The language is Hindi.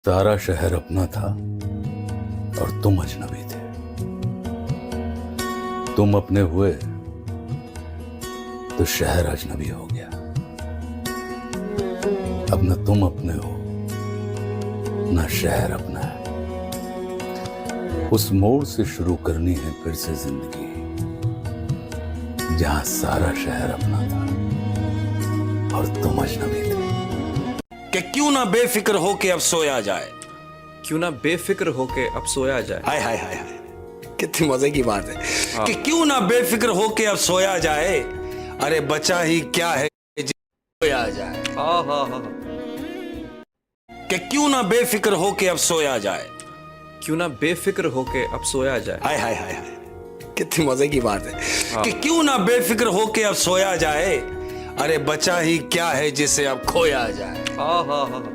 सारा शहर अपना था और तुम अजनबी थे। तुम अपने हुए तो शहर अजनबी हो गया। अब न तुम अपने हो न शहर अपना है। उस मोड़ से शुरू करनी है फिर से जिंदगी जहां सारा शहर अपना था और तुम अजनबी थे। कि क्यों ना बेफिक्र होके अब सोया जाए। क्यों ना बेफिक्र होके अब सोया जाए। हाय हाय हाय हाय, कितनी मजे की बात है। कि क्यों ना बेफिक्र होके अब सोया जाए। अरे बचा ही क्या है सोया जाए। कि क्यों ना बेफिक्र होके अब सोया जाए। क्यों ना बेफिक्र होके अब सोया जाए। हाय हाय हाय हाय, कितनी मजे की बात है। कि क्यों ना बेफिक्र होके अब सोया जाए। अरे बचा ही क्या है जिसे अब खोया जाए।